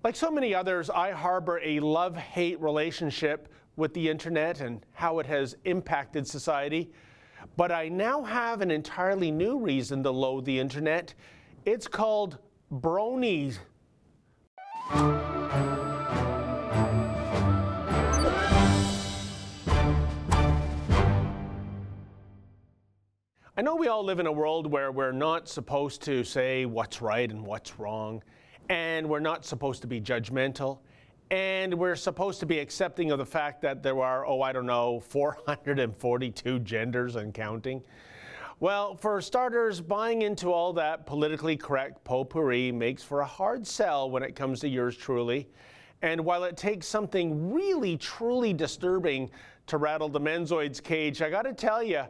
Like so many others, I harbor a love-hate relationship with the internet and how it has impacted society. But I now have an entirely new reason to loathe the internet. It's called Bronies. I know we all live in a world where we're not supposed to say what's right and what's wrong, and we're not supposed to be judgmental, and we're supposed to be accepting of the fact that there are, 442 genders and counting. Well, for starters, buying into all that politically correct potpourri makes for a hard sell when it comes to yours truly. And while it takes something really, truly disturbing to rattle the Menzoid's cage, I gotta tell you,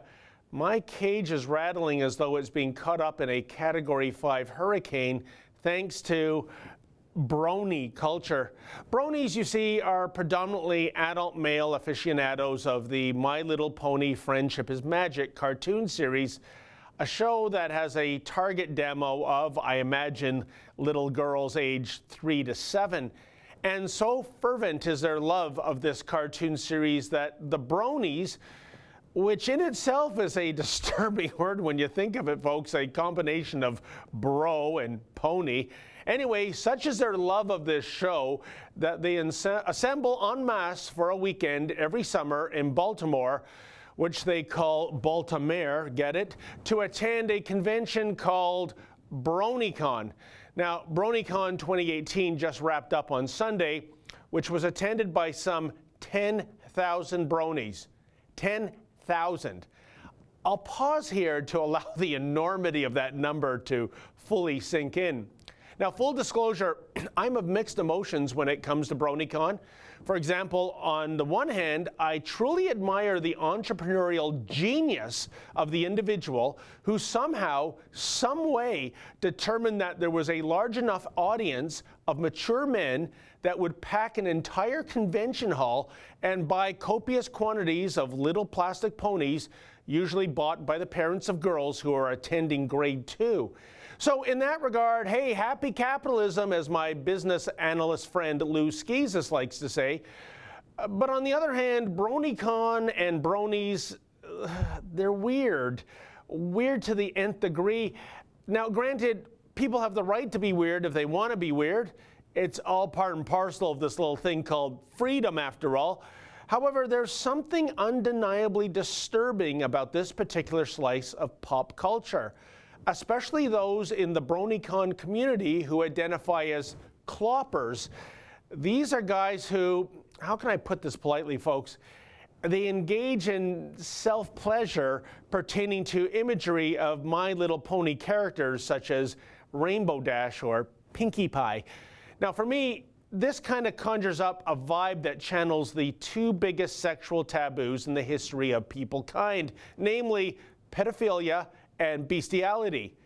my cage is rattling as though it's being caught up in a Category 5 hurricane thanks to Brony culture. Bronies, you see, are predominantly adult male aficionados of the My Little Pony Friendship is Magic cartoon series, a show that has a target demo of, I imagine, little girls aged 3 to 7. And so fervent is their love of this cartoon series that the Bronies, which in itself is a disturbing word when you think of it, folks, a combination of bro and pony. Anyway, such is their love of this show that they assemble en masse for a weekend every summer in Baltimore, which they call Baltimore, get it, to attend a convention called BronyCon. Now, BronyCon 2018 just wrapped up on Sunday, which was attended by some 10,000 Bronies. 10,000. I'll pause here to allow the enormity of that number to fully sink in. Now, full disclosure, I'm of mixed emotions when it comes to BronyCon. For example, on the one hand, I truly admire the entrepreneurial genius of the individual who somehow, some way, determined that there was a large enough audience of mature men that would pack an entire convention hall and buy copious quantities of little plastic ponies, usually bought by the parents of girls who are attending grade 2. So in that regard, hey, happy capitalism, as my business analyst friend Lou Skeezus likes to say. But on the other hand, BronyCon and Bronies, they're weird. Weird to the nth degree. Now, granted, people have the right to be weird if they want to be weird. It's all part and parcel of this little thing called freedom, after all. However, there's something undeniably disturbing about this particular slice of pop culture, especially those in the BronyCon community who identify as Kloppers. These are guys who, how can I put this politely, folks? They engage in self-pleasure pertaining to imagery of My Little Pony characters such as Rainbow Dash or Pinkie Pie. Now, for me, this kind of conjures up a vibe that channels the two biggest sexual taboos in the history of peoplekind, namely pedophilia and bestiality.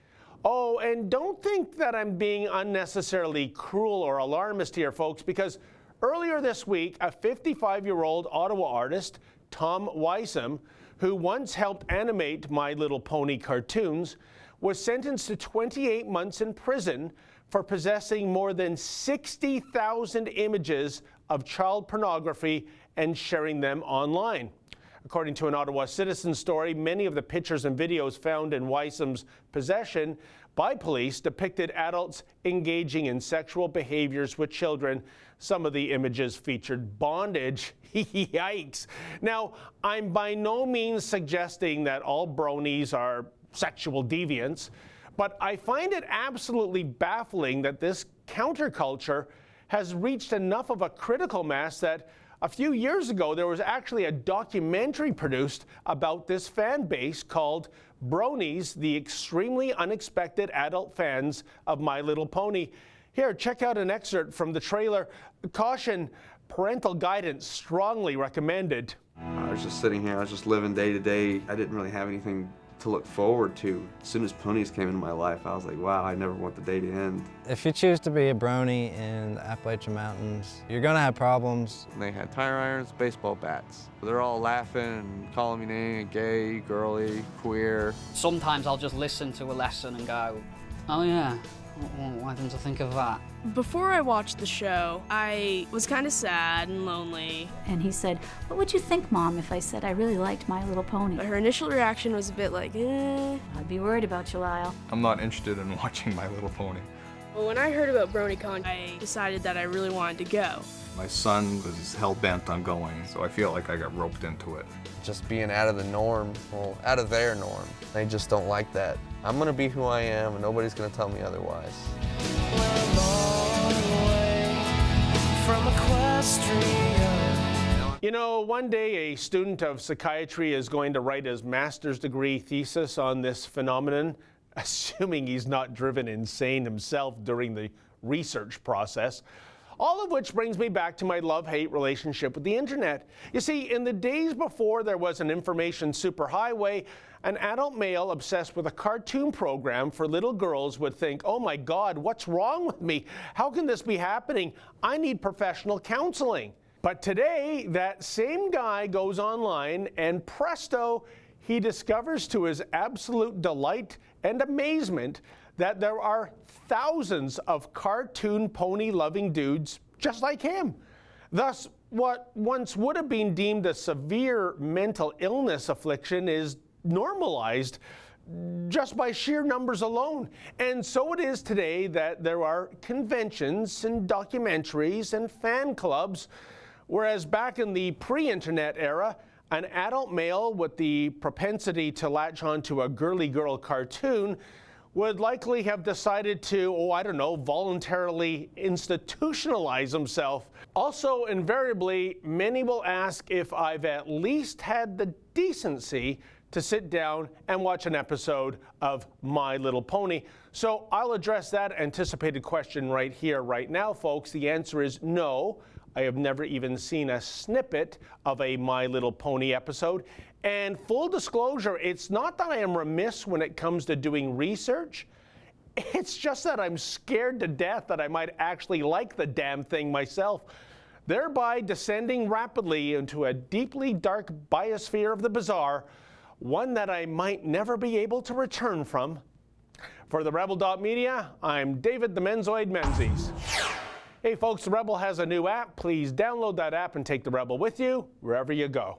Oh, and don't think that I'm being unnecessarily cruel or alarmist here, folks, because earlier this week, a 55-year-old Ottawa artist, Tom Weissem, who once helped animate My Little Pony cartoons, was sentenced to 28 months in prison for possessing more than 60,000 images of child pornography and sharing them online. According to an Ottawa Citizen story, many of the pictures and videos found in Weissem's possession by police depicted adults engaging in sexual behaviors with children. Some of the images featured bondage. Yikes. Now, I'm by no means suggesting that all Bronies are sexual deviants, but I find it absolutely baffling that this counterculture has reached enough of a critical mass that a few years ago there was actually a documentary produced about this fan base called Bronies, the extremely unexpected adult fans of My Little Pony. Here, check out an excerpt from the trailer. Caution, parental guidance strongly recommended. I was just sitting here, I was just living day to day. I didn't really have anything to look forward to. As soon as ponies came into my life, I was like, wow, I never want the day to end. If you choose to be a brony in the Appalachian Mountains, you're gonna have problems. They had tire irons, baseball bats. They're all laughing and calling me names, gay, girly, queer. Sometimes I'll just listen to a lesson and go, oh yeah, won't want them to think of that. Before I watched the show, I was kind of sad and lonely. And he said, "What would you think, Mom, if I said I really liked My Little Pony?" Her initial reaction was a bit like, eh. I'd be worried about you, Lyle. I'm not interested in watching My Little Pony. But when I heard about BronyCon, I decided that I really wanted to go. My son was hell-bent on going, so I feel like I got roped into it. Just being out of the norm, well, out of their norm. They just don't like that. I'm gonna be who I am, and nobody's gonna tell me otherwise. You know, one day a student of psychiatry is going to write his master's degree thesis on this phenomenon, assuming he's not driven insane himself during the research process. All of which brings me back to my love-hate relationship with the internet. You see, in the days before there was an information superhighway, an adult male obsessed with a cartoon program for little girls would think, oh my God, what's wrong with me? How can this be happening? I need professional counseling. But today, that same guy goes online and presto, he discovers to his absolute delight and amazement that there are thousands of cartoon pony-loving dudes just like him. Thus, what once would have been deemed a severe mental illness affliction is normalized just by sheer numbers alone. And so it is today that there are conventions and documentaries and fan clubs, whereas back in the pre-internet era, an adult male with the propensity to latch onto a girly girl cartoon would likely have decided to, voluntarily institutionalize himself. Also, invariably, many will ask if I've at least had the decency to sit down and watch an episode of My Little Pony. So I'll address that anticipated question right here, right now, folks. The answer is no. I have never even seen a snippet of a My Little Pony episode. And full disclosure, it's not that I am remiss when it comes to doing research. It's just that I'm scared to death that I might actually like the damn thing myself, thereby descending rapidly into a deeply dark biosphere of the bizarre, one that I might never be able to return from. For the Rebel.media, I'm David the Menzoid Menzies. Hey folks, the Rebel has a new app. Please download that app and take the Rebel with you wherever you go.